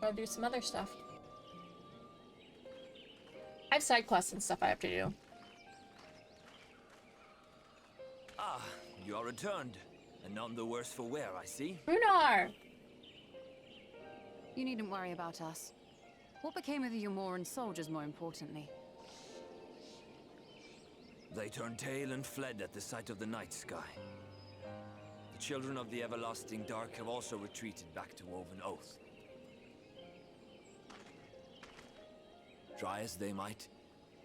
Go do some other stuff. I have side quests and stuff I have to do. Ah, you are returned. And none the worse for wear, I see. Runar! You needn't worry about us. What became of the Umoran soldiers, more importantly? They turned tail and fled at the sight of the night sky. The children of the everlasting dark have also retreated back to Woven Oath. Try as they might,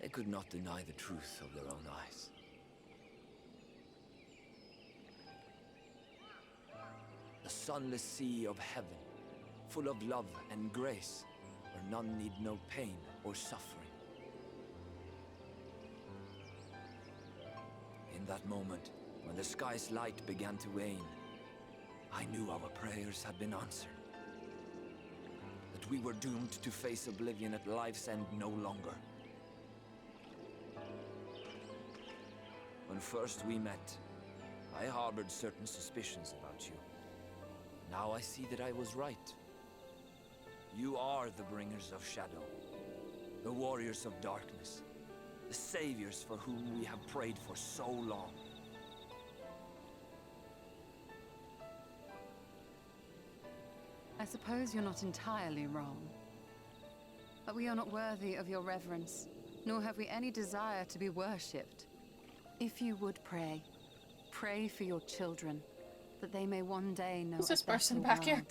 they could not deny the truth of their own eyes. The sunless sea of heaven, full of love and grace, where none need know pain or suffering. In that moment, when the sky's light began to wane, I knew our prayers had been answered. That we were doomed to face oblivion at life's end no longer. When first we met, I harbored certain suspicions about you. Now I see that I was right. You are the bringers of shadow, the warriors of darkness, the saviors for whom we have prayed for so long. I suppose you're not entirely wrong. But we are not worthy of your reverence, nor have we any desire to be worshipped. If you would pray, pray for your children, that they may one day know. Who's this person back here?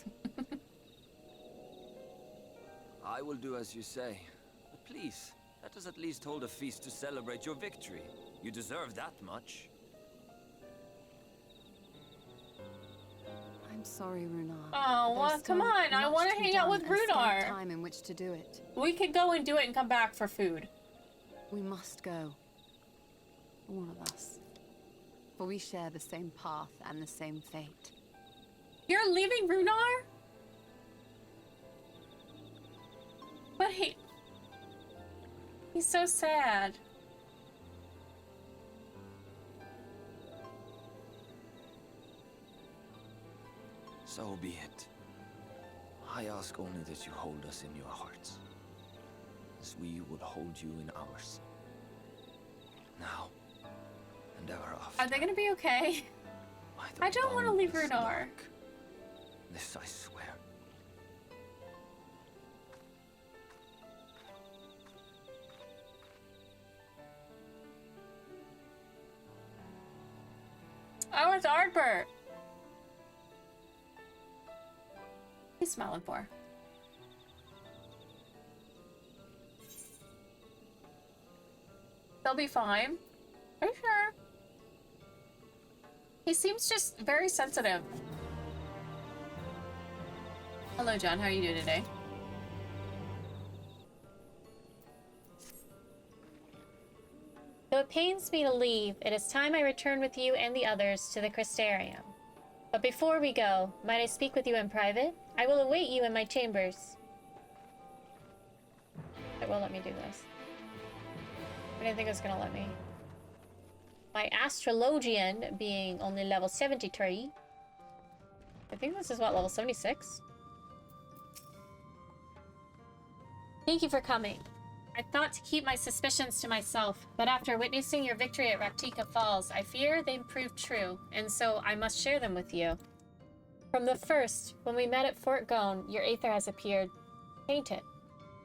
I will do as you say. But please, let us at least hold a feast to celebrate your victory. You deserve that much. I'm sorry, Runar. Oh, well, come on. I want to hang out with Runar. Time in which to do it. We could go and do it and come back for food. We must go. All of us. For we share the same path and the same fate. You're leaving Runar? But he's so sad. So be it. I ask only that you hold us in your hearts, as we will hold you in ours. Now and ever after. Are they gonna be okay? I don't want to leave Runar. This I swear. Oh, it's Ardbert. He's smiling for. They'll be fine. Are you sure? He seems just very sensitive. Hello, John. How are you doing today? Though it pains me to leave, it is time I return with you and the others to the Crystarium. But before we go, might I speak with you in private? I will await you in my chambers. It will let me do this. I didn't think it was gonna let me. My astrologian being only level 73. I think this is what, level 76? Thank you for coming. I thought to keep my suspicions to myself, but after witnessing your victory at Raktika Falls, I fear they proved true, and so I must share them with you. From the first, when we met at Fort Gone, your aether has appeared tainted.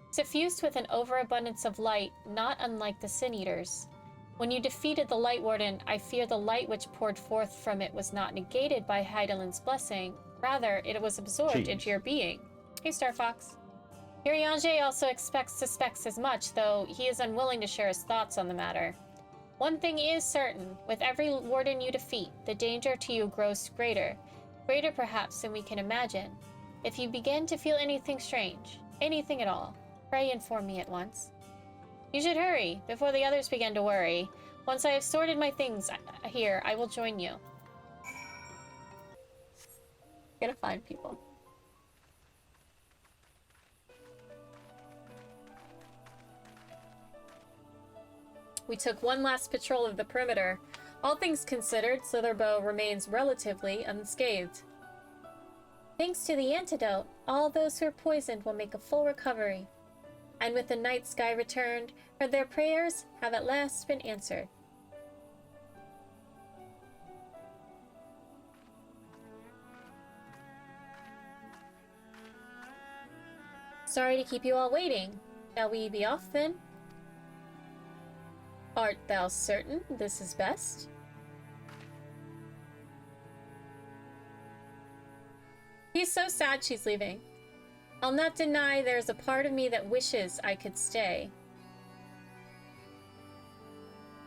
Suffused with an overabundance of light, not unlike the Sin Eaters. When you defeated the Light Warden, I fear the light which poured forth from it was not negated by Hydaelyn's blessing, rather, it was absorbed into your being. Hey, Star Fox. Urianger also suspects as much, though he is unwilling to share his thoughts on the matter. One thing is certain, with every warden you defeat, the danger to you grows greater. Greater perhaps than we can imagine. If you begin to feel anything strange, anything at all, pray inform me at once. You should hurry, before the others begin to worry. Once I have sorted my things here, I will join you. Gotta find people. We took one last patrol of the perimeter. All things considered, Slitherbow remains relatively unscathed. Thanks to the antidote, all those who are poisoned will make a full recovery. And with the night sky returned, for their prayers have at last been answered. Sorry to keep you all waiting. Shall we be off then? Art thou certain this is best? He's so sad she's leaving. I'll not deny there's a part of me that wishes I could stay.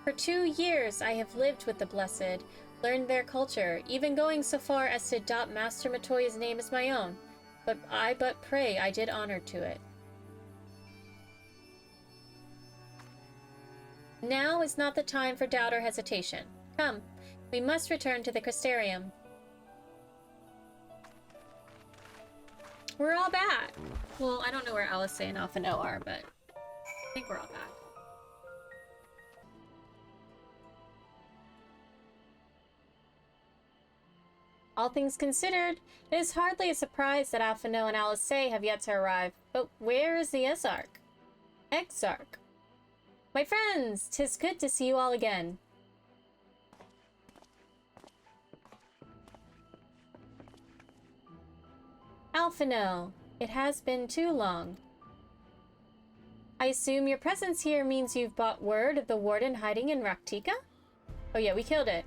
For 2 years I have lived with the Blessed, learned their culture, even going so far as to adopt Master Matoya's name as my own. But I pray I did honor to it. Now is not the time for doubt or hesitation. Come, we must return to the Crystarium. We're all back. Well, I don't know where Alice and Alphino are, but I think we're all back. All things considered, it is hardly a surprise that Alphino and Alice have yet to arrive. But where is the Exarch? Exarch. My friends, 'tis good to see you all again. Alphino, it has been too long. I assume your presence here means you've brought word of the warden hiding in Raktika? Oh yeah, we killed it.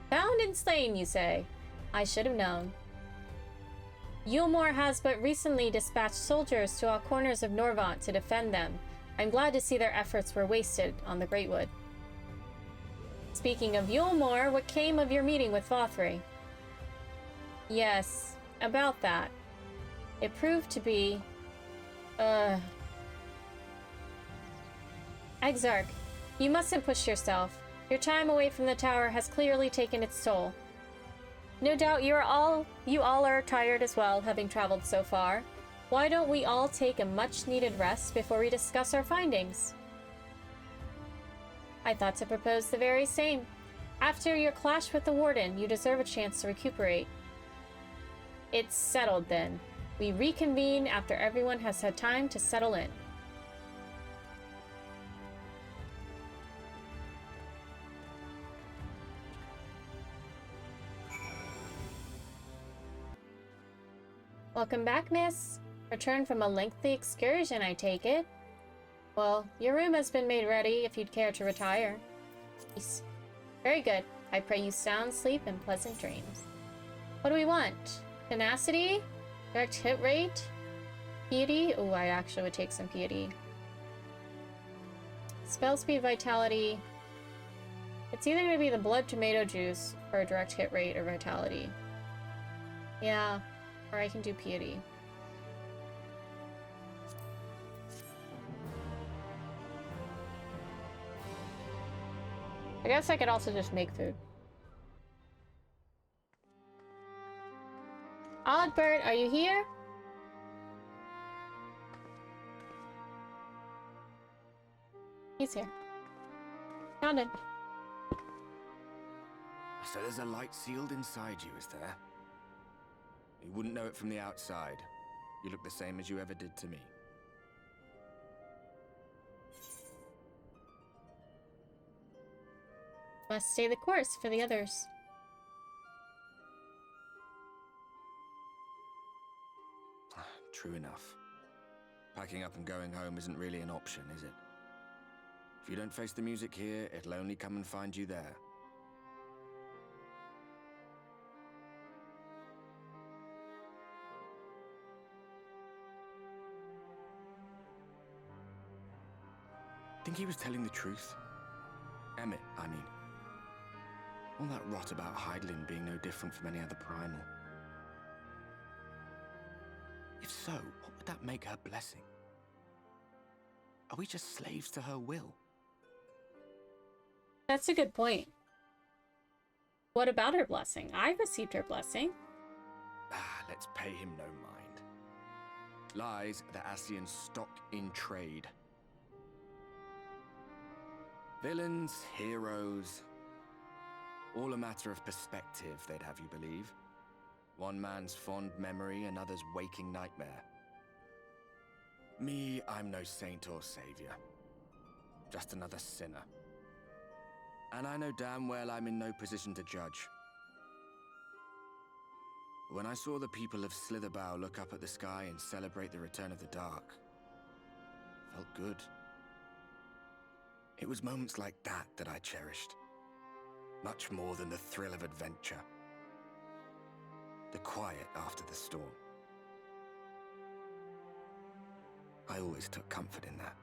Found and slain, you say? I should have known. Yulmore has but recently dispatched soldiers to all corners of Norvant to defend them. I'm glad to see their efforts were wasted on the Greatwood. Speaking of Yulmore, what came of your meeting with Vothri? Yes, about that. It proved to be... Exarch, you mustn't push yourself. Your time away from the tower has clearly taken its toll. No doubt you all are tired as well, having traveled so far. Why don't we all take a much-needed rest before we discuss our findings? I thought to propose the very same. After your clash with the Warden, you deserve a chance to recuperate. It's settled then. We reconvene after everyone has had time to settle in. Welcome back, miss. Returned from a lengthy excursion, I take it. Well, your room has been made ready if you'd care to retire. Peace. Very good. I pray you sound sleep and pleasant dreams. What do we want? Tenacity? Direct hit rate? Piety? Oh, I actually would take some piety. Spell speed, vitality. It's either going to be the blood tomato juice for a direct hit rate or vitality. Yeah, or I can do piety. I guess I could also just make food. Oddbird, are you here? He's here. Found him. So there's a light sealed inside you, is there? You wouldn't know it from the outside. You look the same as you ever did to me. Must stay the course for the others. True enough. Packing up and going home isn't really an option, is it? If you don't face the music here, it'll only come and find you there. Think he was telling the truth? Emmett, I mean. All that rot about Hydaelyn being no different from any other primal. If so, what would that make her blessing? Are we just slaves to her will? That's a good point. What about her blessing? I received her blessing. Let's pay him no mind. lies the Ascian stock in trade. Villains, heroes, all a matter of perspective, they'd have you believe. One man's fond memory, another's waking nightmare. Me, I'm no saint or savior. Just another sinner. And I know damn well I'm in no position to judge. When I saw the people of Slitherbow look up at the sky and celebrate the return of the dark, felt good. It was moments like that I cherished. Much more than the thrill of adventure. The quiet after the storm. I always took comfort in that.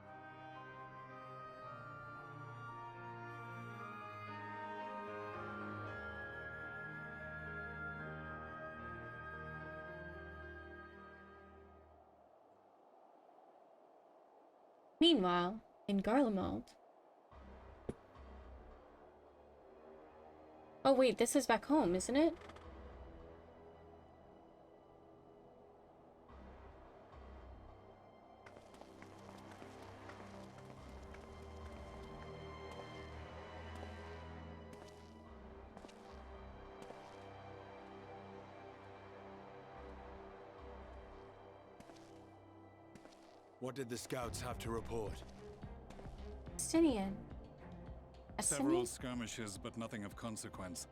Meanwhile, in Garlemald. Oh wait, this is back home, isn't it? What did the scouts have to report? Astinian. Several skirmishes, but nothing of consequence.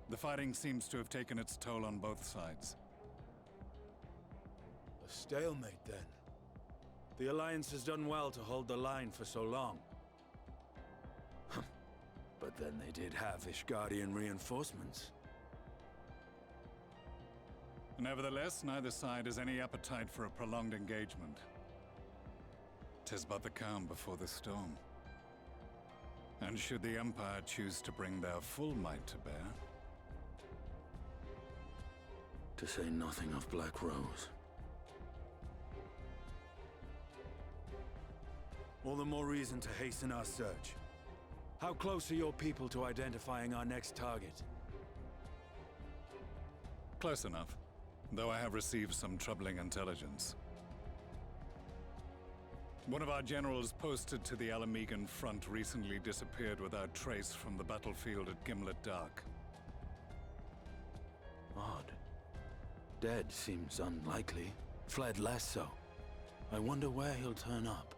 The fighting seems to have taken its toll on both sides. A stalemate, then. The Alliance has done well to hold the line for so long. But then they did have Ishgardian reinforcements. Nevertheless, neither side has any appetite for a prolonged engagement. 'Tis but the calm before the storm. And should the Empire choose to bring their full might to bear? To say nothing of Black Rose. All the more reason to hasten our search. How close are your people to identifying our next target? Close enough, though I have received some troubling intelligence. One of our generals posted to the Alamegan front recently disappeared without trace from the battlefield at Gimlet Dark. Odd. Dead seems unlikely. Fled less so. I wonder where he'll turn up.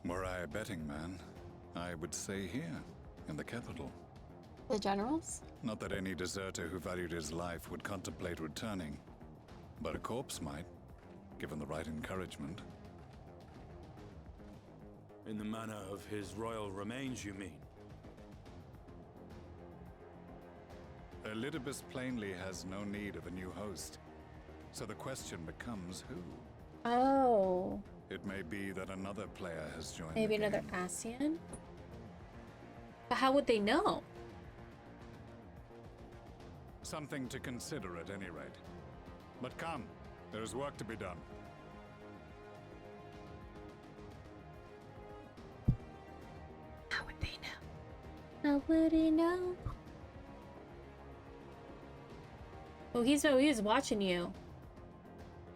Were I a betting man, I would say here, in the capital. The generals? Not that any deserter who valued his life would contemplate returning, but a corpse might, given the right encouragement. In the manner of his royal remains, you mean? Elidibus plainly has no need of a new host. So the question becomes who? Oh. It may be that another player has joined Maybe the another game. Ascian? But how would they know? Something to consider at any rate. But come, there is work to be done. How would they know? How would he know? Oh, he was watching you.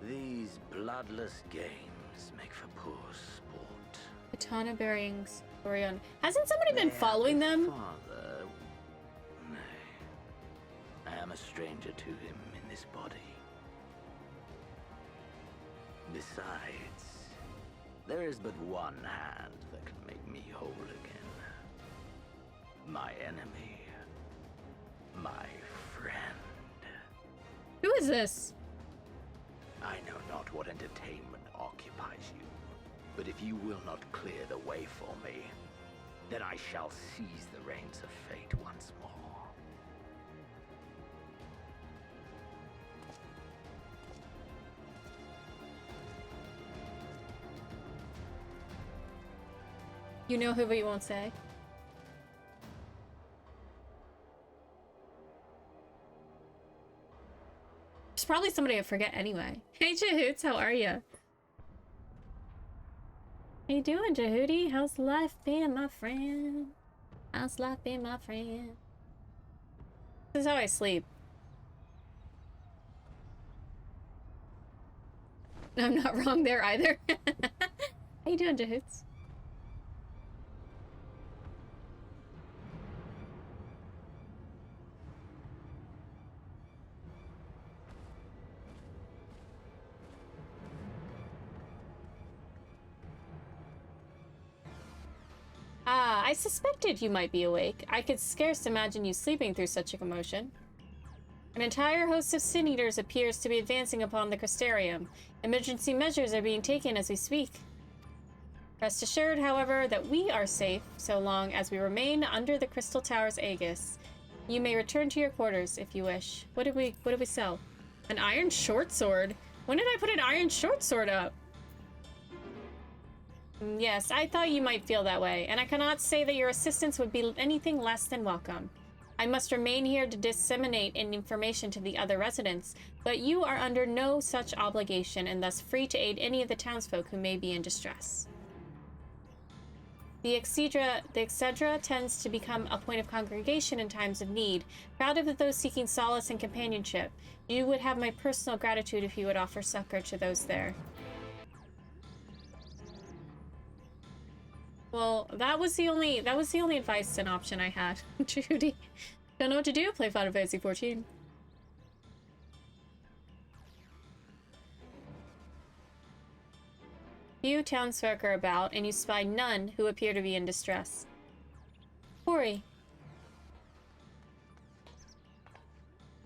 These bloodless games make for poor sport. Katana bearings. Orion. Hasn't somebody They been have following a them? Father. Nay. I am a stranger to him in this body. Besides, there is but one hand that can make me whole again. My enemy. My friend. Who is this? I know not what entertainment occupies you, but if you will not clear the way for me, then I shall seize the reins of fate once more. You know who, but you won't say. There's probably somebody I forget anyway. Hey, Jahoots, how are ya? How you doing, Jahooty? How's life been, my friend? How's life been, my friend? This is how I sleep. I'm not wrong there either. How you doing, dudes? Ah, I suspected you might be awake. I could scarce imagine you sleeping through such a commotion. An entire host of sin eaters appears to be advancing upon the Crystarium. Emergency measures are being taken as we speak. Rest assured, however, that we are safe so long as we remain under the Crystal Tower's aegis. You may return to your quarters if you wish. What did we sell? An iron short sword? When did I put an iron short sword up? Yes, I thought you might feel that way, and I cannot say that your assistance would be anything less than welcome. I must remain here to disseminate information to the other residents, but you are under no such obligation and thus free to aid any of the townsfolk who may be in distress. The Excedra tends to become a point of congregation in times of need, proud of those seeking solace and companionship. You would have my personal gratitude if you would offer succor to those there. Well, that was the only advice and option I had. Judy, don't know what to do. Play Final Fantasy 14. Few townsfolk are about, and you spy none who appear to be in distress. Corey.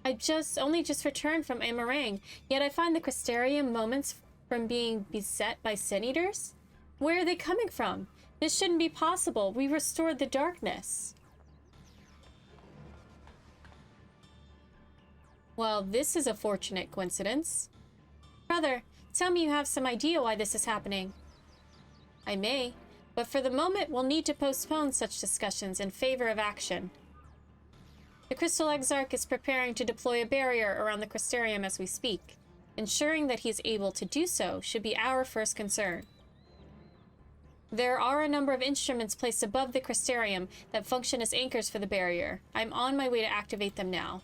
I only just returned from Amarang, yet I find the Crystarium moments from being beset by sin eaters? Where are they coming from? This shouldn't be possible. We restored the darkness. Well, this is a fortunate coincidence. Brother, tell me you have some idea why this is happening. I may, but for the moment we'll need to postpone such discussions in favor of action. The Crystal Exarch is preparing to deploy a barrier around the Crystarium as we speak. Ensuring that he is able to do so should be our first concern. There are a number of instruments placed above the Crystarium that function as anchors for the barrier. I'm on my way to activate them now.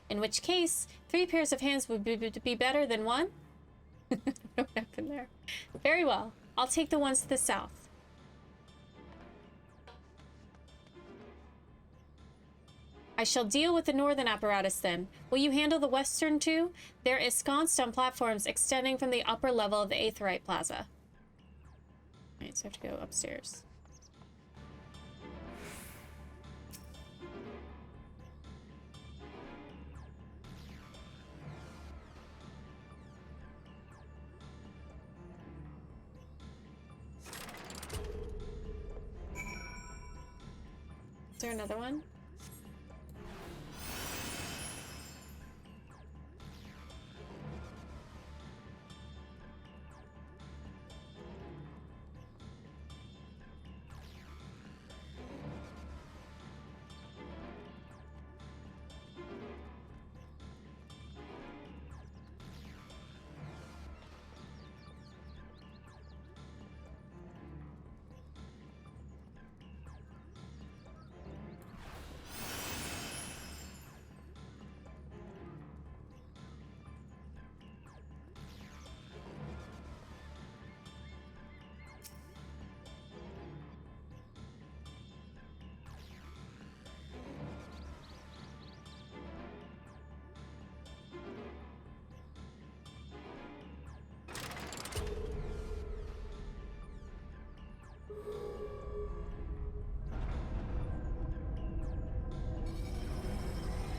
In which case, 3 pairs of hands would be better than 1? What happened there? Very well. I'll take the ones to the south. I shall deal with the northern apparatus then. Will you handle the western too? They're ensconced on platforms extending from the upper level of the Aetheryte Plaza. Alright, so I have to go upstairs. Is there another one?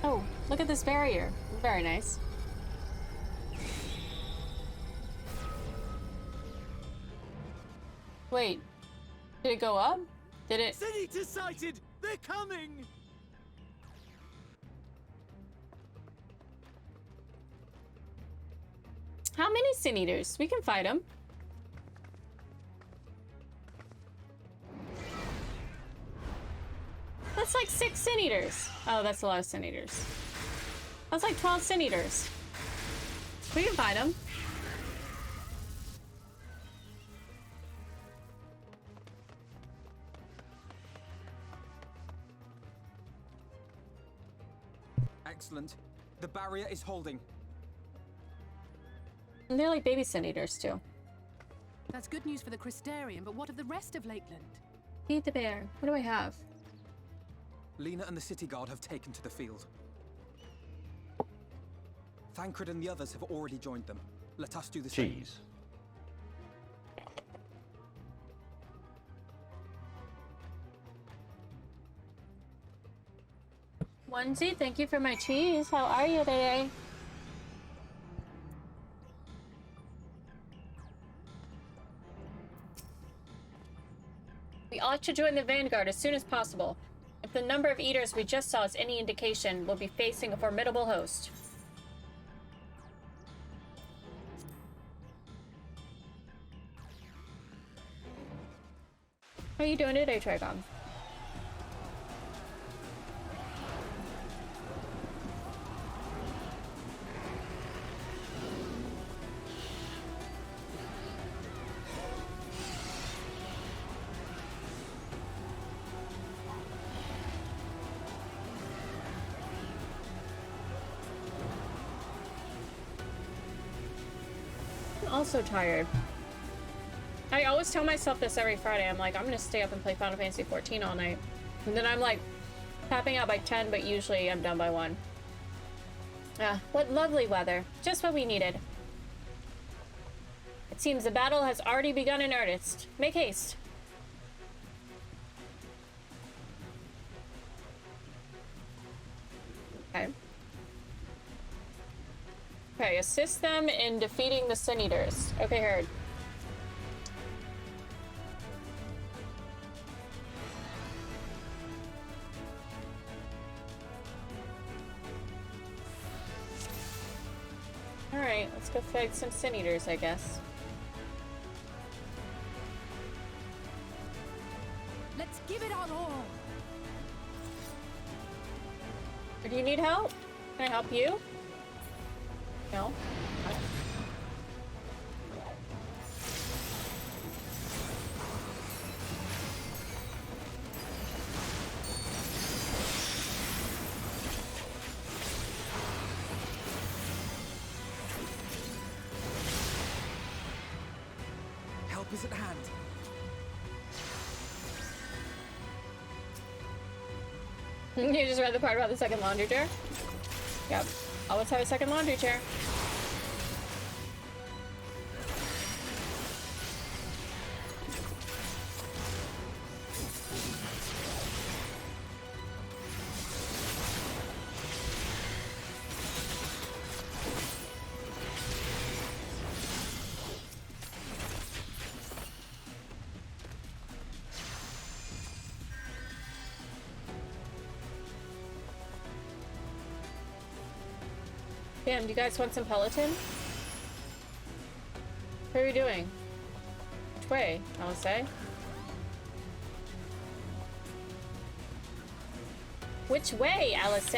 Oh, look at this barrier. Very nice. Wait, did it go up? Did it? Sin Eaters sighted! They're coming! How many Sin Eaters? We can fight them. That's like 6 Sin Eaters. Oh, that's a lot of Sin Eaters. That's like 12 Sin Eaters. We can fight them. Excellent. The barrier is holding. And they're like baby sin eaters too. That's good news for the Crystarian, but what of the rest of Lakeland? Feed the bear. What do I have? Lena and the city guard have taken to the field. Thancred and the others have already joined them. Let us do the same. Cheese. Onesie, thank you for my cheese. How are you today? We ought to join the vanguard as soon as possible. If the number of eaters we just saw is any indication, we'll be facing a formidable host. How are you doing today, Trigon? Also tired. I always tell myself this every Friday. I'm like, I'm gonna stay up and play Final Fantasy 14 all night. And then I'm like tapping out by 10, but usually I'm done by 1. Ah, what lovely weather. Just what we needed. It seems the battle has already begun in earnest. Make haste. Okay. Okay, assist them in defeating the Sin Eaters. Okay, heard. Alright, let's go fight some Sin Eaters, I guess. Let's give it our all. Or do you need help? Can I help you? No? Help is at hand. You just read the part about the second laundry chair? Yep. Always have a second laundry chair. Damn, do you guys want some Peloton? What are we doing? Which way, I will say? Which way, Alice?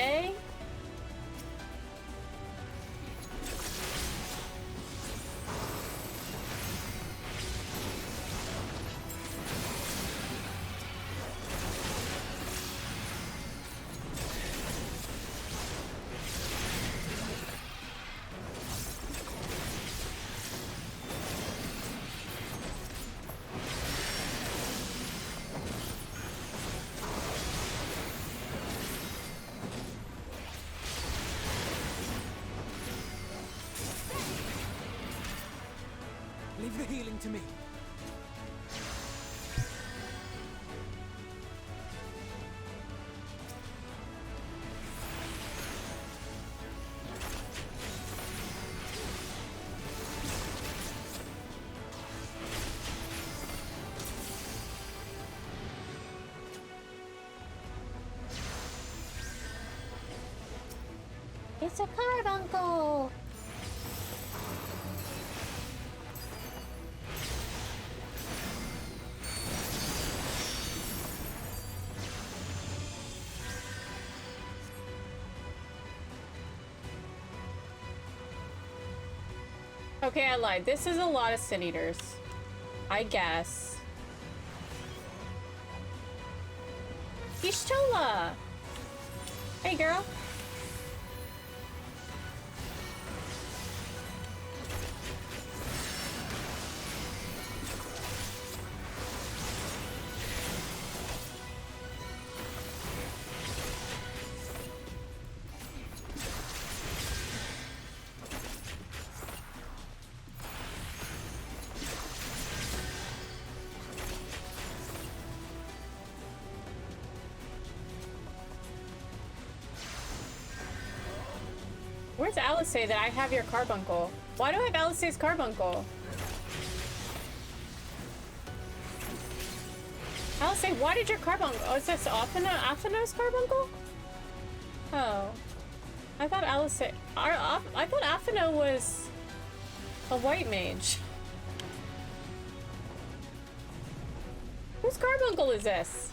Leave the healing to me. It's a carbuncle! Okay, I lied. This is a lot of Sin Eaters. I guess. Ishtola! Hey, girl. Where's Alice say that I have your carbuncle? Why do I have Alice's carbuncle? Alice, why did your carbuncle? Oh, is this Athena's carbuncle? Oh. I thought Alice I thought Athena was a white mage. Whose carbuncle is this?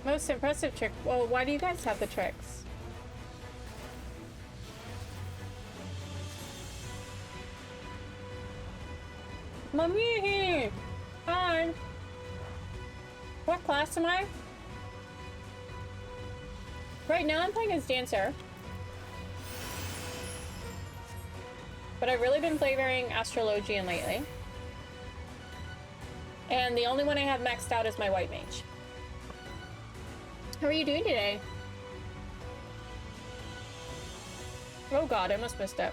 Most impressive trick. Well, why do you guys have the tricks? Mommy! Hi! What class am I? Right now I'm playing as Dancer. But I've really been flavoring Astrologian lately. And the only one I have maxed out is my White Mage. How are you doing today? Oh god, I almost missed it.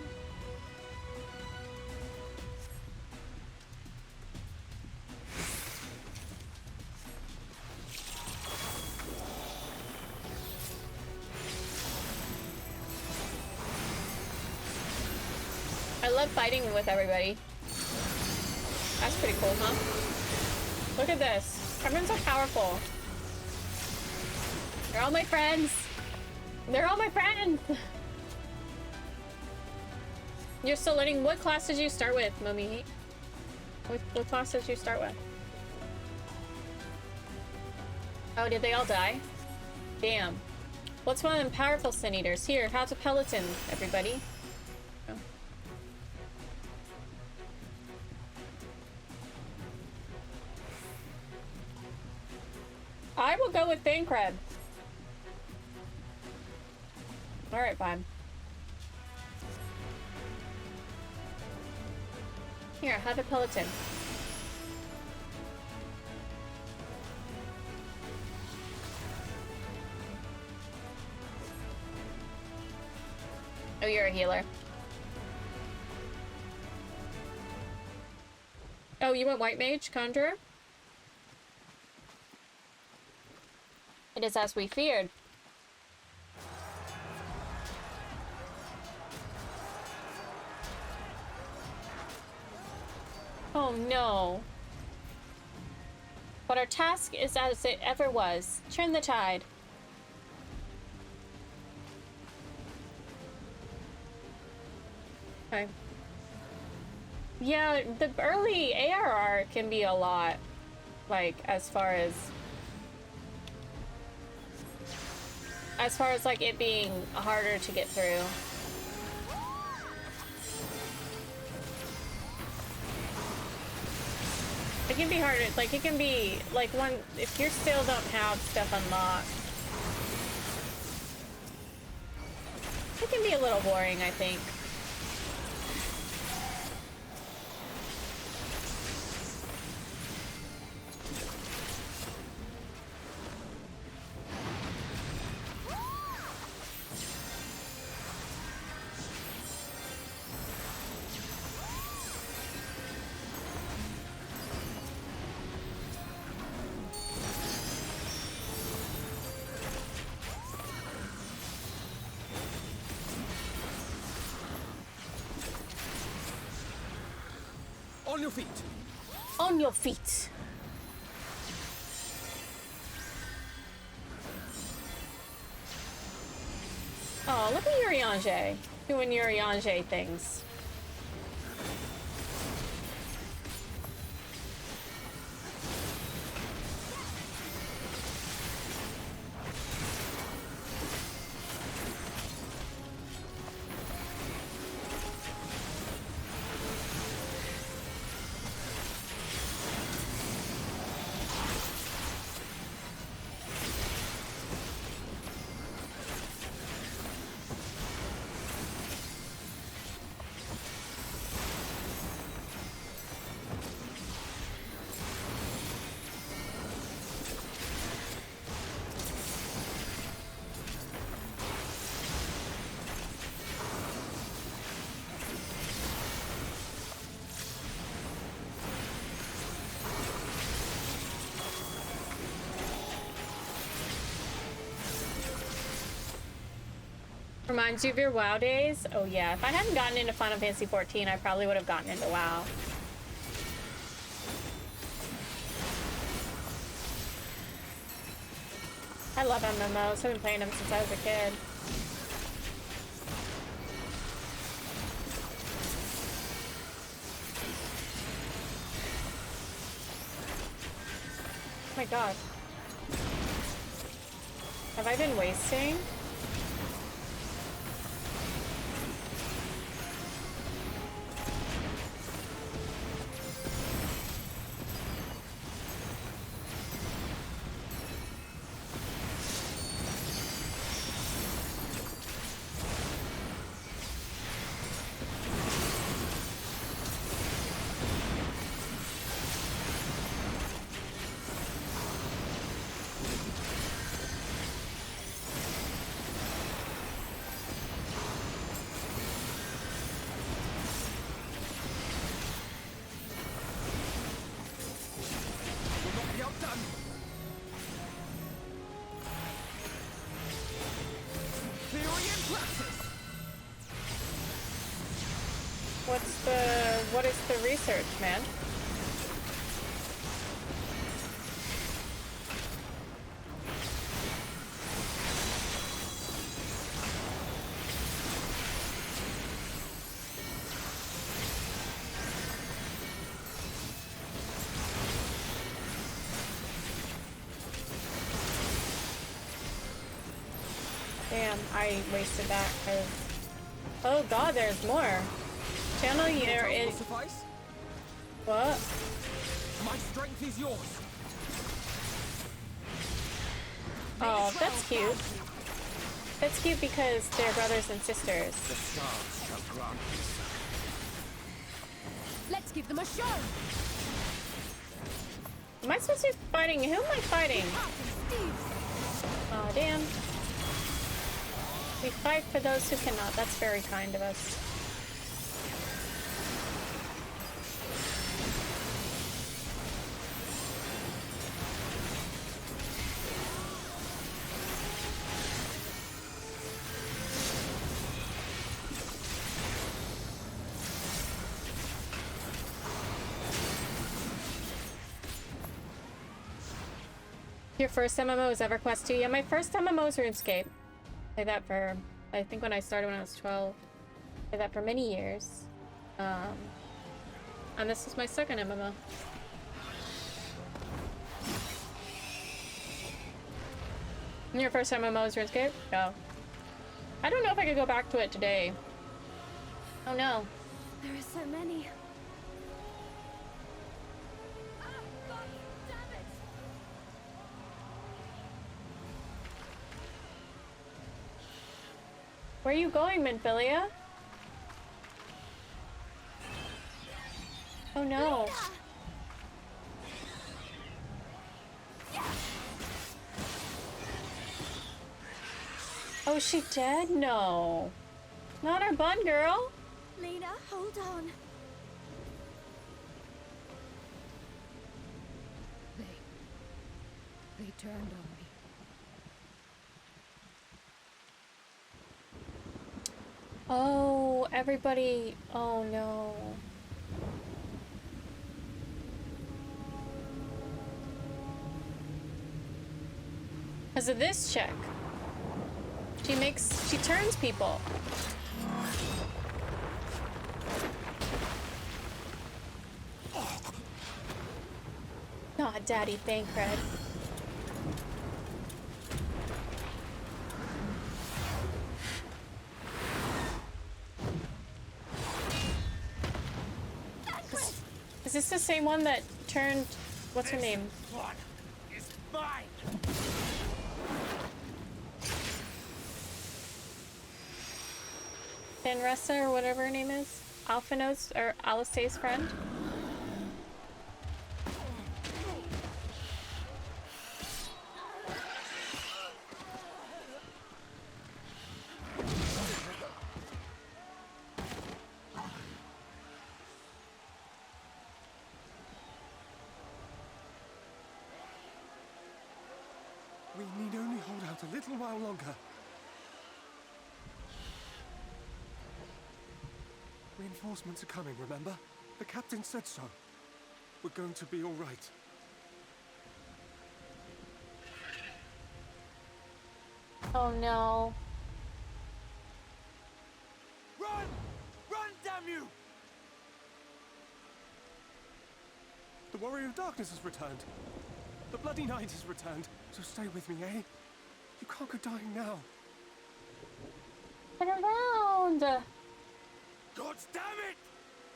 I love fighting with everybody. That's pretty cool, huh? Look at this. Everyone's so powerful. They're all my friends. They're all my friends. You're still learning. What class did you start with, Mummy? What class did you start with? Oh, did they all die? Damn. What's one of them powerful sin eaters? Here, how's a Peloton, everybody? Oh. I will go with Thancred. Alright, fine. Here, have a Peloton. Oh, you're a healer. Oh, you went White Mage, Conjurer? It is as we feared. Oh no. But our task is as it ever was. Turn the tide. Okay. Yeah, the early ARR can be a lot. Like, as far as like it being harder to get through. It can be harder, like it can be, like if you still don't have stuff unlocked. It can be a little boring, I think. On your feet! On your feet! Oh, look at Urianger doing Urianger things. Reminds you of your WoW days? Oh yeah, if I hadn't gotten into Final Fantasy 14, I probably would have gotten into WoW. I love MMOs. I've been playing them since I was a kid. Oh my god. Have I been wasting? What is the research, man? Damn, I wasted that because... Oh god, there's more. Channel year is... What? My strength is yours. Oh, that's cute. That's cute because they're brothers and sisters. The stars shall grant this. Let's give them a show. Am I supposed to be fighting? Who am I fighting? Oh, damn. We fight for those who cannot. That's very kind of us. Your first MMO was EverQuest 2? Yeah, my first MMO was RuneScape. I played that for, I think when I started when I was 12. I played that for many years. And this is my second MMO. And your first MMO was RuneScape? No. I don't know if I could go back to it today. Oh no. There are so many. Where are you going, Minfilia? Oh no. Oh, is she dead? No. Not our Bungirl. Lena, hold on. They turned on me. Oh, everybody. Oh no. Because of this chick. She turns people. Aw, Daddy Thancred. Is this the same one that turned... What's her name? One is mine. Fenressa or whatever her name is? Alphanos or Alistair's friend? We need only hold out a little while longer. Reinforcements are coming, remember? The captain said so. We're going to be all right. Oh no. Run! Run, damn you! The Warrior of Darkness has returned. The Bloody Knight has returned. So stay with me, eh? You can't go dying now. Turn around! God damn it!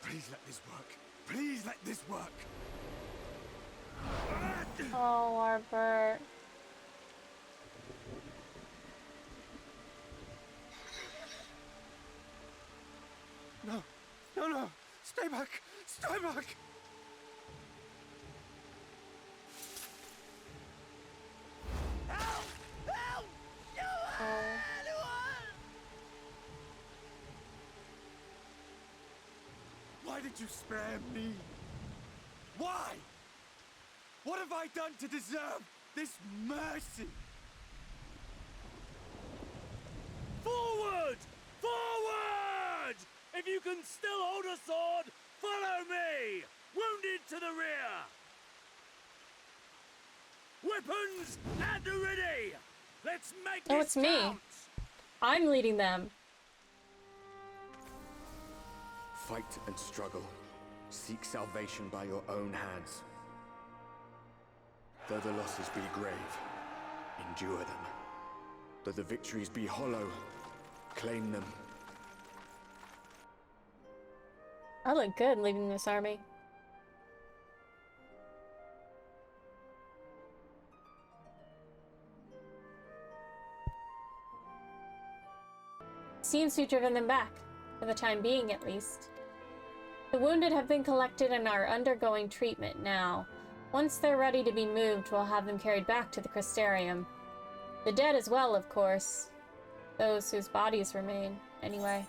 Please let this work. Please let this work. Oh, Arbert. No. No, no. Stay back. Stay back. Help! Help! Why did you spare me? Why? What have I done to deserve this mercy? Forward! Forward! If you can still hold a sword, follow me! Wounded to the rear! Weapons at the ready! Let's make Oh, this it's me. count! I'm leading them. Fight and struggle. Seek salvation by your own hands. Though the losses be grave, endure them. Though the victories be hollow, claim them. I look good leading this army. Seems to have driven them back, for the time being at least. The wounded have been collected and are undergoing treatment now. Once they're ready to be moved, we'll have them carried back to the Crystarium. The dead as well, of course. Those whose bodies remain, anyway.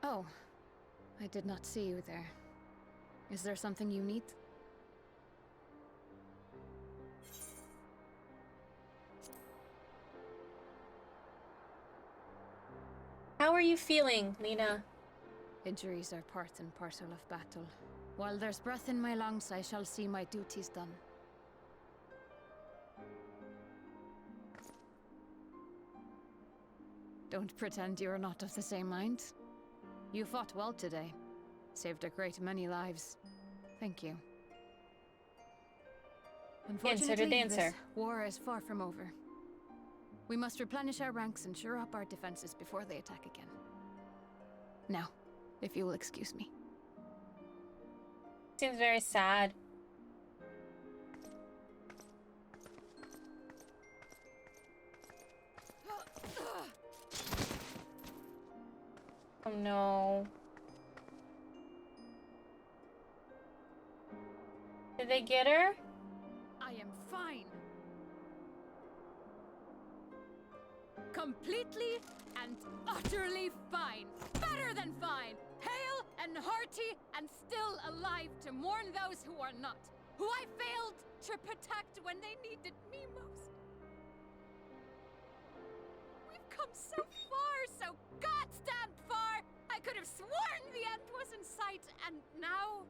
Oh, I did not see you there. Is there something you need? How are you feeling, Lena? Injuries are part and parcel of battle. While there's breath in my lungs, I shall see my duties done. Don't pretend you're not of the same mind. You fought well today. Saved a great many lives. Thank you. Unfortunately, this war is far from over. We must replenish our ranks and shore up our defenses before they attack again. Now, if you will excuse me. Seems very sad. Oh no. Did they get her? I am fine. Completely and utterly fine. Better than fine. Hale and hearty and still alive to mourn those who are not. Who I failed to protect when they needed me most. We've come so far, so goddamn far. I could have sworn the end was in sight, and now...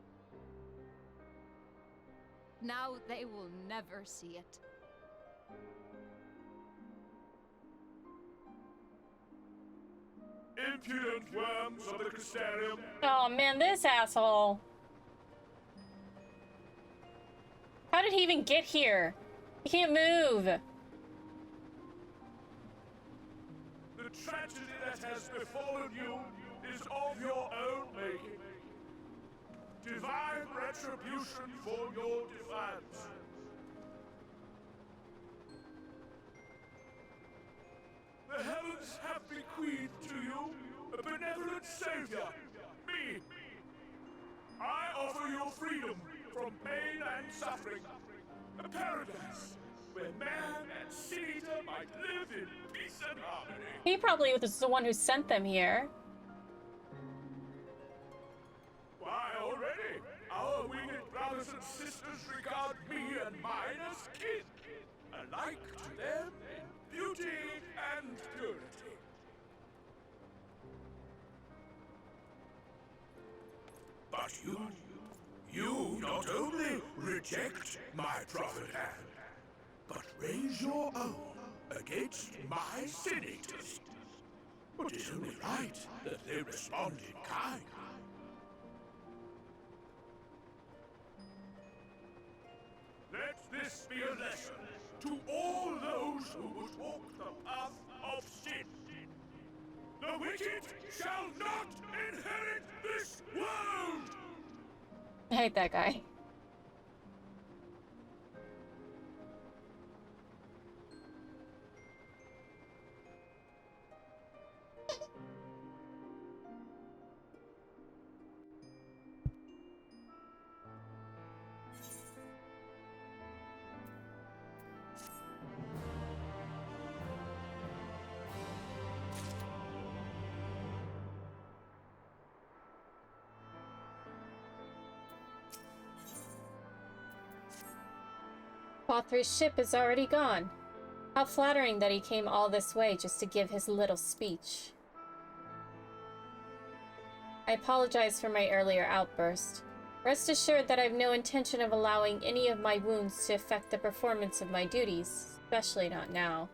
Now they will never see it. Impudent worms of the Crystarium! Oh man, this asshole. How did he even get here? He can't move. The tragedy that has befallen you is of your own making. Divine retribution for your defiance. The heavens have bequeathed to you a benevolent savior, me. I offer you freedom from pain and suffering, a paradise where man and seed-eater might live in peace and harmony. He probably was the one who sent them here. brothers and sisters regard me and mine as kin, alike to them in beauty and purity. But you not only reject my prophet hand, but raise your own against my senators. It is only right that they respond in kind. Let this be a lesson to all those who would walk the path of sin. The wicked shall not inherit this world! I hate that guy. Pathri's ship is already gone. How flattering that he came all this way just to give his little speech. I apologize for my earlier outburst. Rest assured that I have no intention of allowing any of my wounds to affect the performance of my duties, especially not now.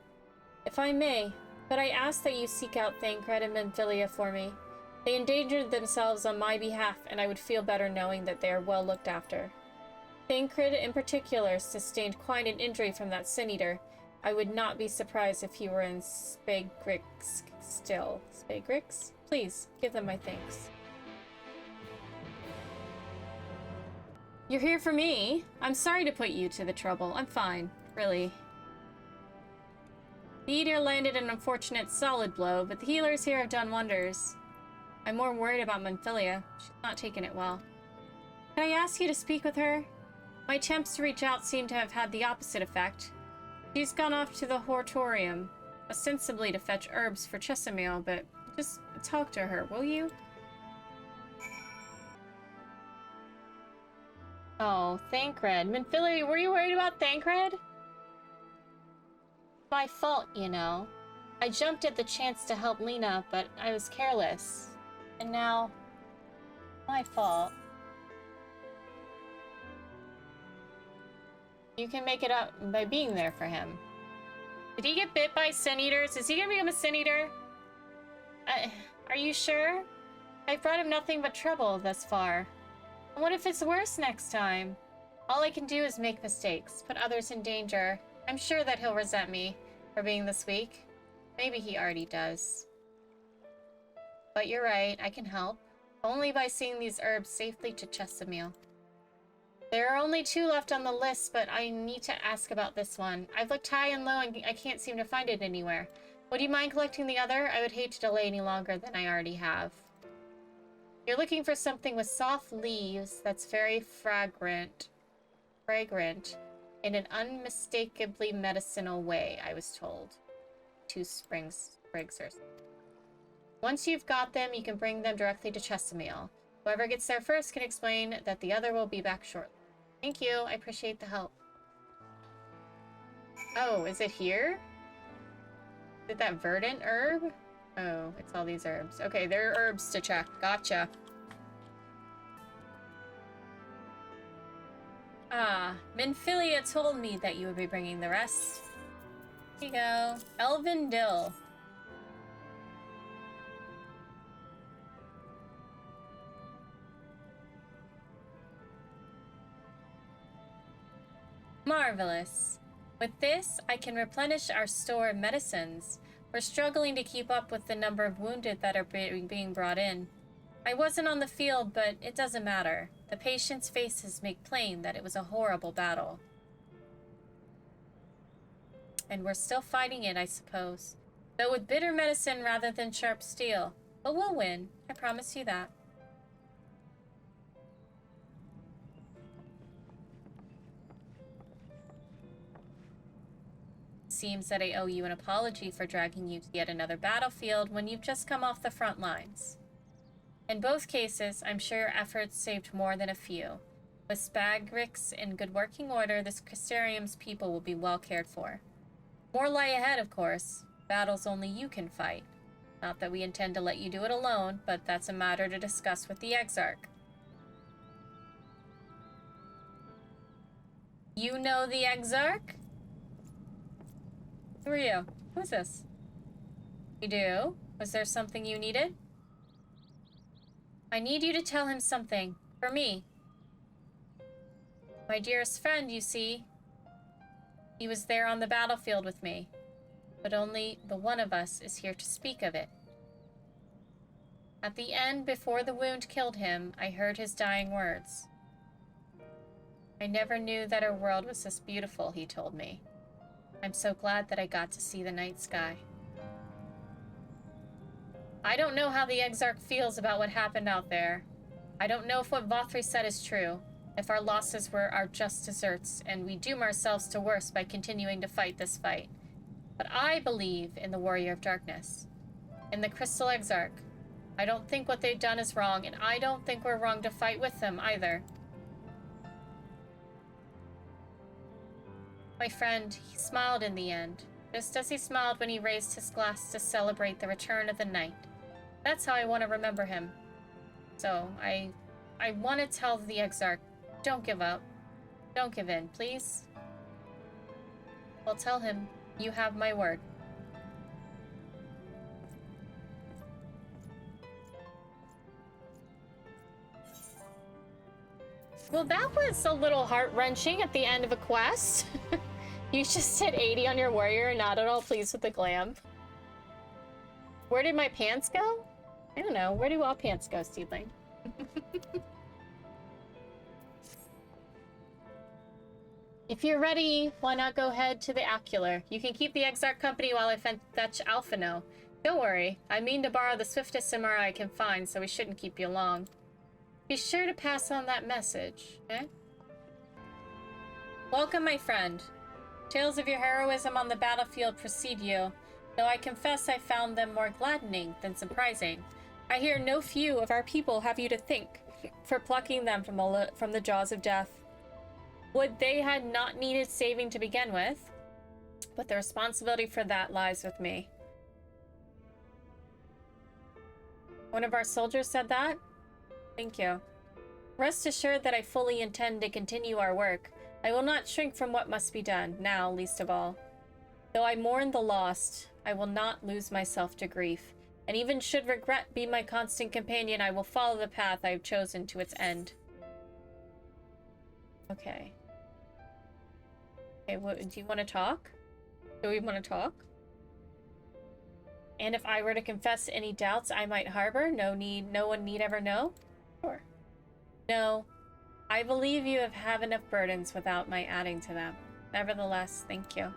If I may, but I ask that you seek out Thancred and Memphilia for me. They endangered themselves on my behalf, and I would feel better knowing that they are well looked after. Thancred in particular sustained quite an injury from that sin-eater. I would not be surprised if he were in Spagrix still. Spagrix? Please, give them my thanks. You're here for me? I'm sorry to put you to the trouble. I'm fine, really. The eater landed an unfortunate solid blow, but the healers here have done wonders. I'm more worried about Memphilia. She's not taken it well. Can I ask you to speak with her? My attempts to reach out seem to have had the opposite effect. She's gone off to the Hortorium, ostensibly to fetch herbs for Chesamil, but just talk to her, will you? Oh, Thancred. Memphilia, were you worried about Thancred? My fault, you know. I jumped at the chance to help Lena, but I was careless. And now, my fault. You can make it up by being there for him. Did he get bit by sin-eaters? Is he gonna become a sin-eater? Are you sure? I've brought him nothing but trouble thus far. And what if it's worse next time? All I can do is make mistakes, put others in danger. I'm sure that he'll resent me for being this weak. Maybe he already does. But you're right, I can help. Only by seeing these herbs safely to Chesamil. There are only 2 left on the list, but I need to ask about this one. I've looked high and low and I can't seem to find it anywhere. Would you mind collecting the other? I would hate to delay any longer than I already have. You're looking for something with soft leaves that's very fragrant, in an unmistakably medicinal way, I was told. 2 sprigs or something. Once you've got them, you can bring them directly to Chesamil. Whoever gets there first can explain that the other will be back shortly. Thank you, I appreciate the help. Oh, is it here? Is it that verdant herb? Oh, it's all these herbs. Okay, there are herbs to check. Gotcha. Ah, Memphilia told me that you would be bringing the rest. Here you go. Elven Dill. Marvelous. With this, I can replenish our store of medicines. We're struggling to keep up with the number of wounded that are being brought in. I wasn't on the field, but it doesn't matter. The patients' faces make plain that it was a horrible battle. And we're still fighting it, I suppose. Though with bitter medicine rather than sharp steel. But we'll win. I promise you that. Seems that I owe you an apology for dragging you to yet another battlefield when you've just come off the front lines. In both cases, I'm sure your efforts saved more than a few. With Spagrix in good working order, this Crystarium's people will be well cared for. More lie ahead, of course. Battles only you can fight. Not that we intend to let you do it alone, but that's a matter to discuss with the Exarch. You know the Exarch? Who are you? Who's this? You do? Was there something you needed? I need you to tell him something. For me. My dearest friend, you see. He was there on the battlefield with me. But only the one of us is here to speak of it. At the end, before the wound killed him, I heard his dying words. I never knew that our world was this beautiful, he told me. I'm so glad that I got to see the night sky. I don't know how the Exarch feels about what happened out there. I don't know if what Vothri said is true, if our losses were our just deserts, and we doom ourselves to worse by continuing to fight this fight. But I believe in the Warrior of Darkness, in the Crystal Exarch. I don't think what they've done is wrong, and I don't think we're wrong to fight with them either. My friend, he smiled in the end, just as he smiled when he raised his glass to celebrate the return of the night. That's how I want to remember him. So, I want to tell the Exarch, don't give up. Don't give in, please. I'll tell him, you have my word. Well, that was a little heart-wrenching at the end of a quest. You just hit 80 on your warrior and not at all pleased with the glam. Where did my pants go? I don't know. Where do all pants go, Seedling? If you're ready, why not go head to the Ocular? You can keep the Exarch company while I fetch Alphino. Don't worry. I mean to borrow the swiftest Samara I can find, so we shouldn't keep you long. Be sure to pass on that message, eh? Welcome, my friend. Tales of your heroism on the battlefield precede you, though I confess I found them more gladdening than surprising. I hear no few of our people have you to thank for plucking them from the jaws of death. Would they had not needed saving to begin with, but the responsibility for that lies with me. One of our soldiers said that? Thank you. Rest assured that I fully intend to continue our work. I will not shrink from what must be done, now least of all. Though I mourn the lost, I will not lose myself to grief, and even should regret be my constant companion, I will follow the path I have chosen to its end. Okay. Okay, do you want to talk? Do we want to talk? And if I were to confess any doubts I might harbor, no one need ever know? Sure. No, I believe you have enough burdens without my adding to them. Nevertheless, thank you.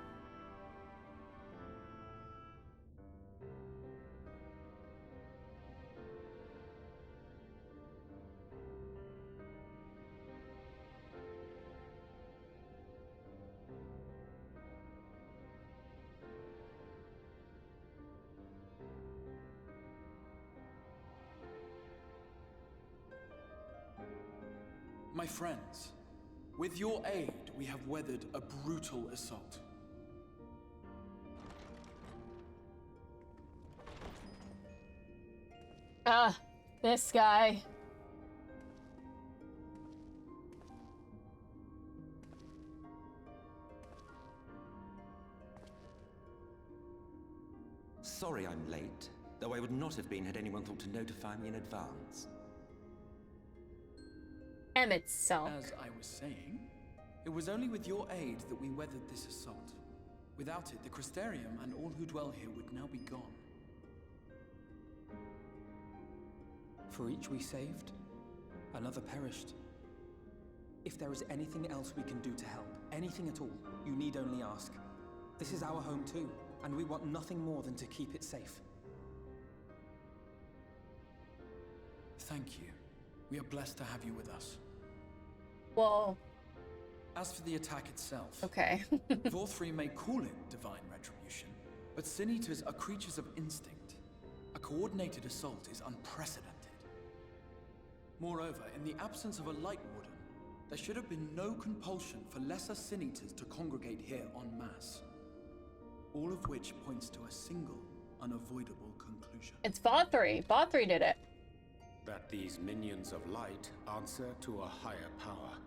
My friends, with your aid, we have weathered a brutal assault. Ah, this guy. Sorry I'm late, though I would not have been had anyone thought to notify me in advance. Emmett's self. As I was saying, it was only with your aid that we weathered this assault. Without it, the Crystarium and all who dwell here would now be gone. For each we saved, another perished. If there is anything else we can do to help, anything at all, you need only ask. This is our home too, and we want nothing more than to keep it safe. Thank you. We are blessed to have you with us. Whoa. As for the attack itself, okay. Vothri may call it divine retribution, but Sin Eaters are creatures of instinct. A coordinated assault is unprecedented. Moreover, in the absence of a Light Warden, There should have been no compulsion for lesser sin eaters to congregate here en masse. All of which points to a single, unavoidable conclusion. It's Vothri. Vothri did it. That these minions of light answer to a higher power.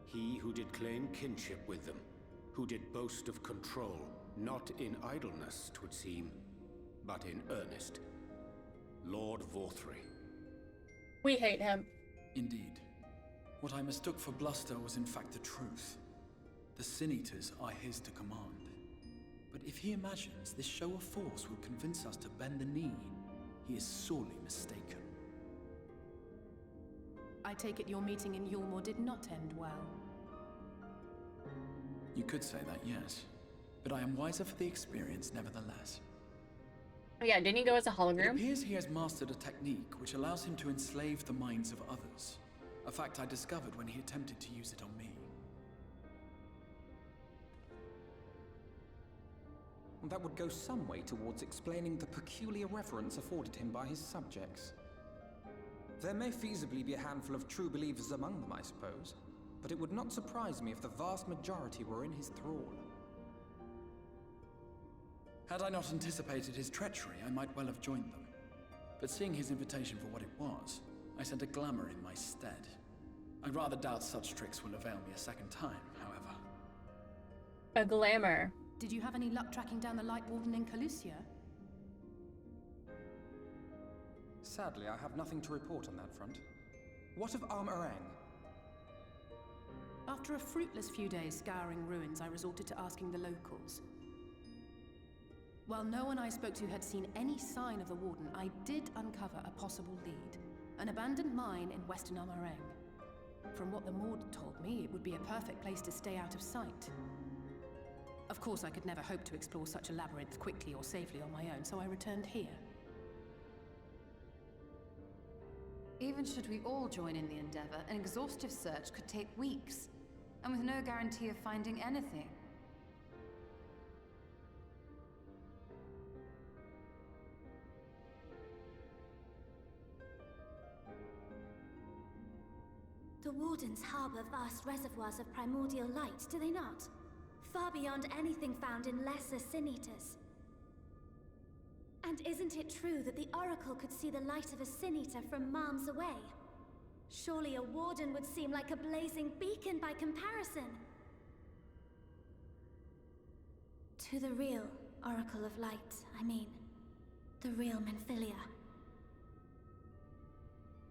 He who did claim kinship with them, who did boast of control, not in idleness, 'twould seem, but in earnest. Lord Vothri. We hate him. Indeed. What I mistook for bluster was in fact the truth. The Sin Eaters are his to command. But if he imagines this show of force will convince us to bend the knee, he is sorely mistaken. I take it your meeting in Yulmore did not end well. You could say that, yes. But I am wiser for the experience nevertheless. Oh yeah, didn't he go as a It hologram? appears he has mastered a technique which allows him to enslave the minds of others. A fact I discovered when he attempted to use it on me. That would go some way towards explaining the peculiar reverence afforded him by his subjects. There may feasibly be a handful of true believers among them, I suppose, but it would not surprise me if the vast majority were in his thrall. Had I not anticipated his treachery, I might well have joined them. But seeing his invitation for what it was, I sent a glamour in my stead. I rather doubt such tricks will avail me a second time, however. A glamour. Did you have any luck tracking down the Light Warden in Calusia? Sadly, I have nothing to report on that front. What of Armorang? After a fruitless few days scouring ruins, I resorted to asking the locals. While no one I spoke to had seen any sign of the Warden, I did uncover a possible lead. An abandoned mine in western Armorang. From what the Maud told me, it would be a perfect place to stay out of sight. Of course, I could never hope to explore such a labyrinth quickly or safely on my own, so I returned here. Even should we all join in the endeavor, an exhaustive search could take weeks, and with no guarantee of finding anything. The Wardens harbor vast reservoirs of primordial light, do they not? Far beyond anything found in lesser Sin Eaters. And isn't it true that the Oracle could see the light of a Sin Eater from miles away? Surely a Warden would seem like a blazing beacon by comparison. To the real Oracle of Light, I mean. The real Menphilia.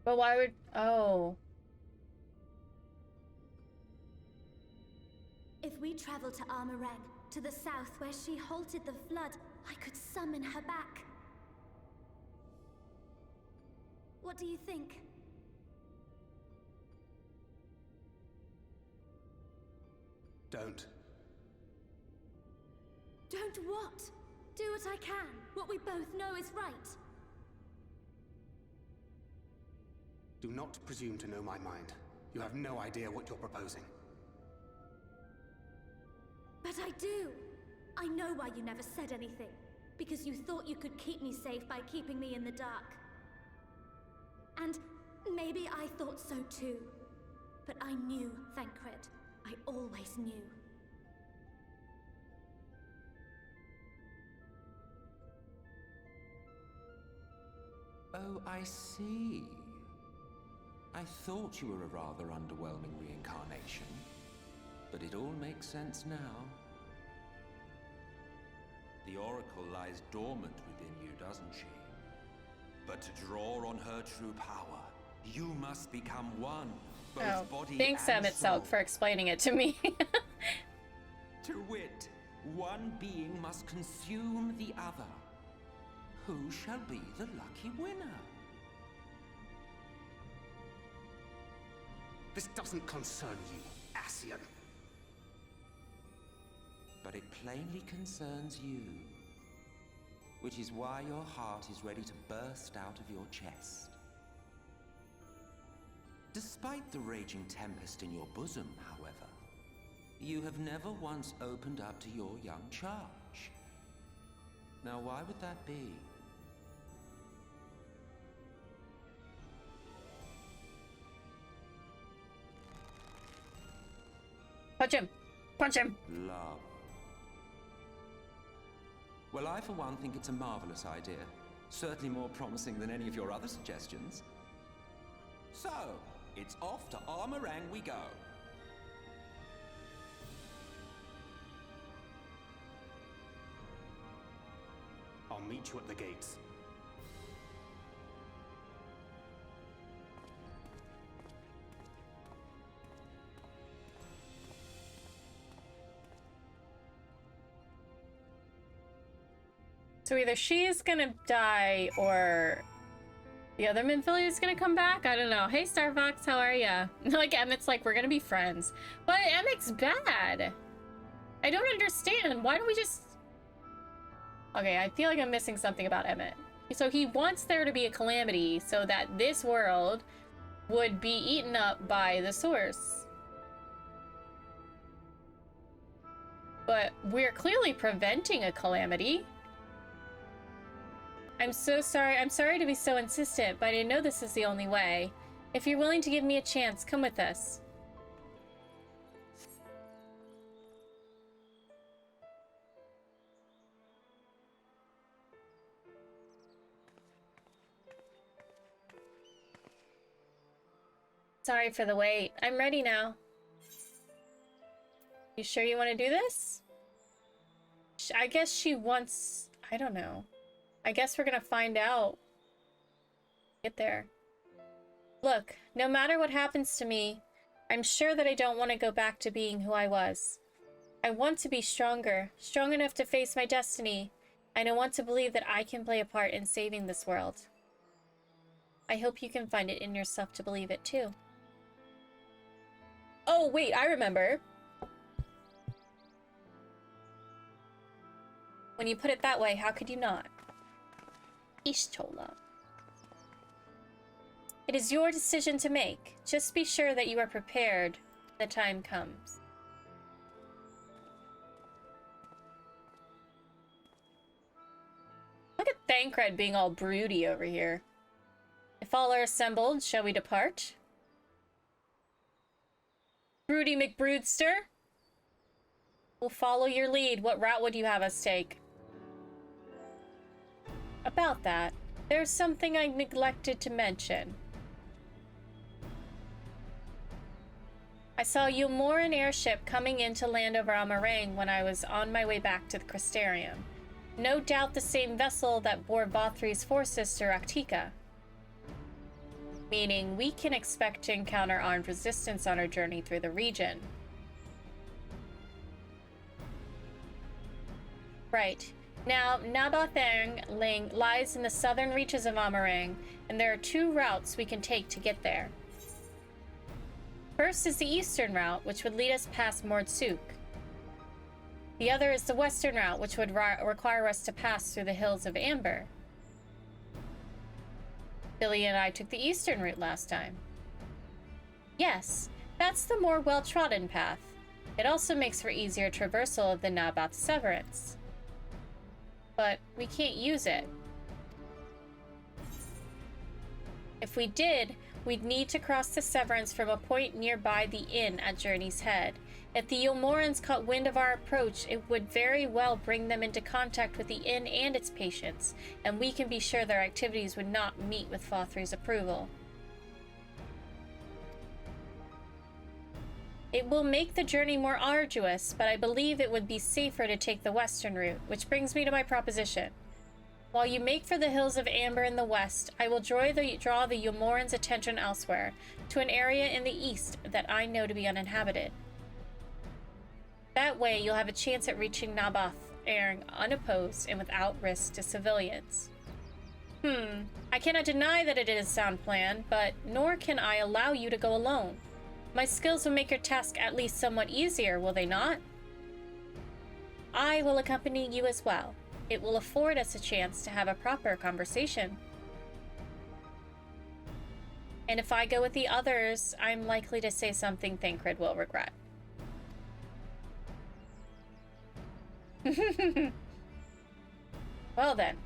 But why would... Oh. If we travel to Armorang, to the south where she halted the flood, I could summon her back. What do you think? Don't. Don't what? Do what I can. What we both know is right. Do not presume to know my mind. You have no idea what you're proposing. But I do! I know why you never said anything. Because you thought you could keep me safe by keeping me in the dark. And maybe I thought so too. But I knew, Thancred. I always knew. Oh, I see. I thought you were a rather underwhelming reincarnation. But it all makes sense now. The Oracle lies dormant within you, doesn't she? But to draw on her true power, you must become one, both body thanks, and Emitselk, soul. for explaining it to me. To wit, one being must consume the other. Who shall be the lucky winner? This doesn't concern you, Ascian. But it plainly concerns you. Which is why your heart is ready to burst out of your chest. Despite the raging tempest in your bosom, however, you have never once opened up to your young charge. Now, why would that be? Punch him! Punch him! Love. Well, I for one think it's a marvelous idea. Certainly more promising than any of your other suggestions. So, it's off to Armorang we go. I'll meet you at the gates. So either she's gonna die or the other Minfield is gonna come back? I don't know. Hey, Star Fox, how are ya? Like, Emmett's like, we're gonna be friends. But Emmett's bad. I don't understand. Why don't we just... Okay, I feel like I'm missing something about Emmett. So he wants there to be a calamity so that this world would be eaten up by the Source. But we're clearly preventing a calamity. I'm so sorry. I'm sorry to be so insistent, but I know this is the only way. If you're willing to give me a chance, come with us. Sorry for the wait. I'm ready now. You sure you want to do this? I guess she wants... I don't know. I guess we're gonna find out. Get there. Look, no matter what happens to me, I'm sure that I don't want to go back to being who I was. I want to be stronger, strong enough to face my destiny, and I want to believe that I can play a part in saving this world. I hope you can find it in yourself to believe it too. Oh, wait, I remember. When you put it that way, how could you not? Ishtola. It is your decision to make. Just be sure that you are prepared when the time comes. Look at Thancred being all broody over here. If all are assembled, shall we depart? Broody McBroodster? We'll follow your lead. What route would you have us take? About that, there's something I neglected to mention. I saw a Umoran airship coming in to land over Amarang when I was on my way back to the Crystarium. No doubt the same vessel that bore Vothri's forces to Raktika. Meaning we can expect to encounter armed resistance on our journey through the region. Right. Now, Nabathang lies in the southern reaches of Amarang, and there are two routes we can take to get there. First is the eastern route, which would lead us past Mordsuk. The other is the western route, which would require us to pass through the hills of Amber. Billy and I took the eastern route last time. Yes, that's the more well-trodden path. It also makes for easier traversal of the Nabath Severance. But we can't use it. If we did, we'd need to cross the Severance from a point nearby the inn at Journey's Head. If the Yulmorans caught wind of our approach, it would very well bring them into contact with the inn and its patients, and we can be sure their activities would not meet with Vothri's approval. It will make the journey more arduous, but I believe it would be safer to take the western route, which brings me to my proposition. While you make for the hills of Amber in the west, I will draw the Yulmorans' attention elsewhere, to an area in the east that I know to be uninhabited. That way, you'll have a chance at reaching Nabath unopposed and without risk to civilians. I cannot deny that it is a sound plan, but nor can I allow you to go alone. My skills will make your task at least somewhat easier, will they not? I will accompany you as well. It will afford us a chance to have a proper conversation. And if I go with the others, I'm likely to say something Thancred will regret. Well then,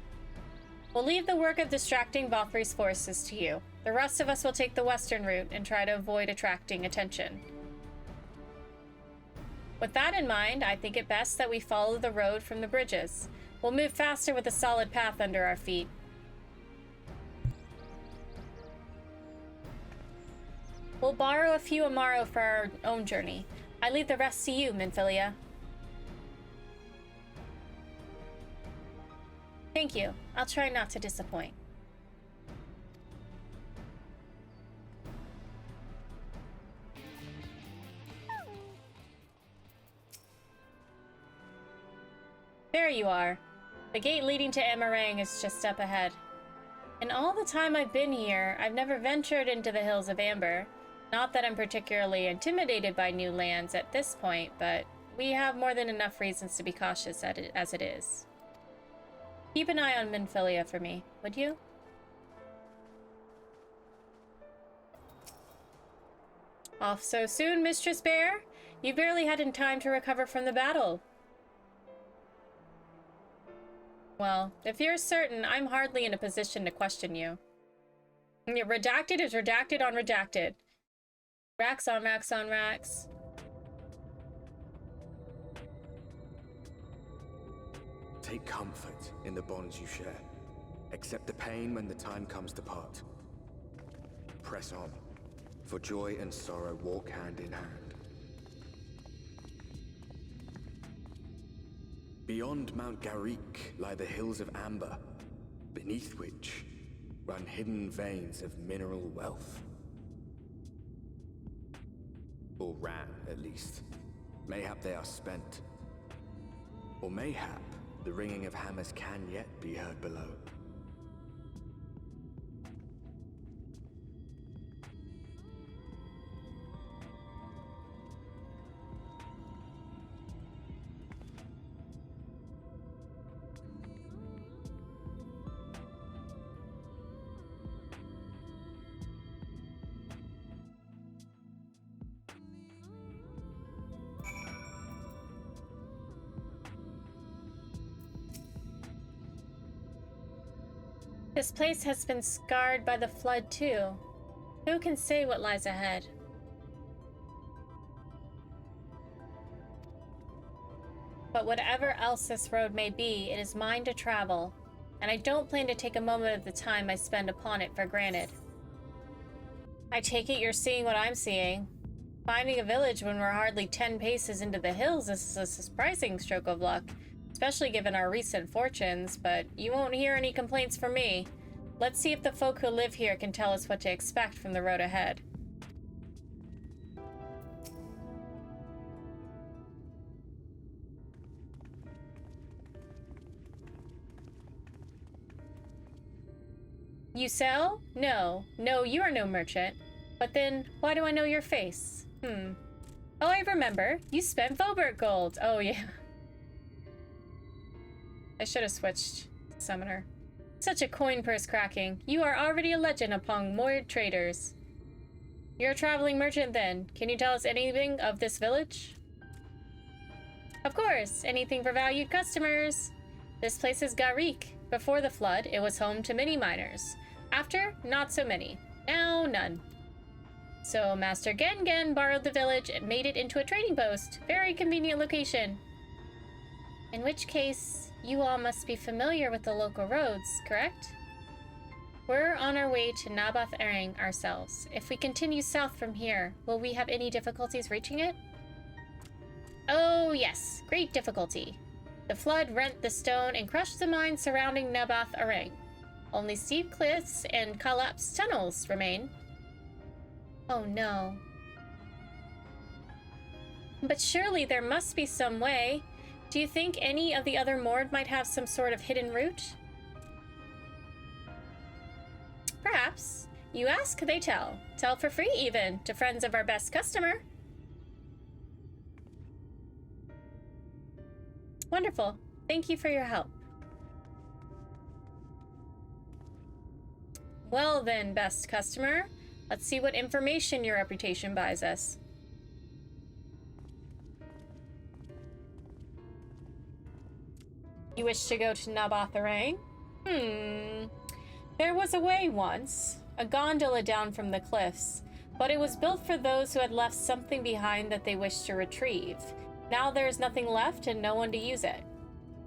we'll leave the work of distracting Vothri's forces to you. The rest of us will take the western route and try to avoid attracting attention. With that in mind, I think it best that we follow the road from the bridges. We'll move faster with a solid path under our feet. We'll borrow a few Amaro for our own journey. I leave the rest to you, Minfilia. Thank you. I'll try not to disappoint. There you are. The gate leading to Amarang is just up ahead. In all the time I've been here, I've never ventured into the Hills of Amber. Not that I'm particularly intimidated by new lands at this point, but we have more than enough reasons to be cautious as it is. Keep an eye on Minfilia for me, would you? Off so soon, Mistress Bear? You barely had in time to recover from the battle. Well, if you're certain, I'm hardly in a position to question you. Redacted is redacted on redacted. Racks on racks on racks. Take comfort in the bonds you share. Accept the pain when the time comes to part. Press on, for joy and sorrow walk hand in hand. Beyond Mount Garrick lie the Hills of Amber, beneath which run hidden veins of mineral wealth. Or ran, at least. Mayhap they are spent. Or mayhap the ringing of hammers can yet be heard below. This place has been scarred by the flood too. Who can say what lies ahead? But whatever else this road may be, it is mine to travel, and I don't plan to take a moment of the time I spend upon it for granted. I take it you're seeing what I'm seeing. Finding a village when we're hardly 10 paces into the hills is a surprising stroke of luck, especially given our recent fortunes, but you won't hear any complaints from me. Let's see if the folk who live here can tell us what to expect from the road ahead. You sell? No, you are no merchant. But then, why do I know your face? Oh, I remember. You spent Vobert gold. Oh, yeah. I should have switched summoner. Such a coin purse cracking. You are already a legend among moored traders. You're a traveling merchant then. Can you tell us anything of this village? Of course, anything for valued customers. This place is Garrick. Before the flood, it was home to many miners. After, not so many. Now, none. So Master Gengen borrowed the village and made it into a trading post. Very convenient location. In which case, you all must be familiar with the local roads, correct? We're on our way to Naboth Erang ourselves. If we continue south from here, will we have any difficulties reaching it? Oh yes, great difficulty. The flood rent the stone and crushed the mine surrounding Naboth Erang. Only steep cliffs and collapsed tunnels remain. Oh no. But surely there must be some way. Do you think any of the other Mord might have some sort of hidden route? Perhaps. You ask, they tell. Tell for free even, to friends of our best customer. Wonderful. Thank you for your help. Well then, best customer. Let's see what information your reputation buys us. You wish to go to Naboth Erang? There was a way once, a gondola down from the cliffs, but it was built for those who had left something behind that they wished to retrieve. Now there's nothing left and no one to use it.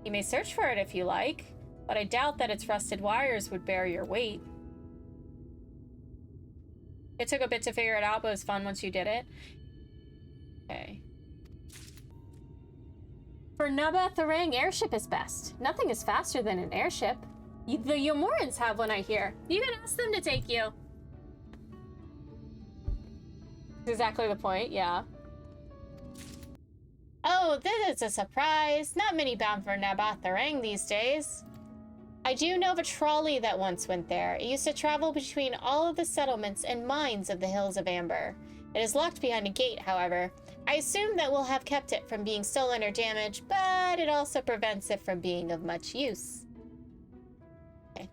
You may search for it if you like, but I doubt that its rusted wires would bear your weight. It took a bit to figure it out, but it was fun once you did it. Okay. For Naba, Thurang, airship is best. Nothing is faster than an airship. The Yomorans have one, I hear. You can ask them to take you. Exactly the point, yeah. Oh, this is a surprise. Not many bound for Nabath Thurang these days. I do know of a trolley that once went there. It used to travel between all of the settlements and mines of the Hills of Amber. It is locked behind a gate, however. I assume that will have kept it from being stolen or damaged, but it also prevents it from being of much use. Okay.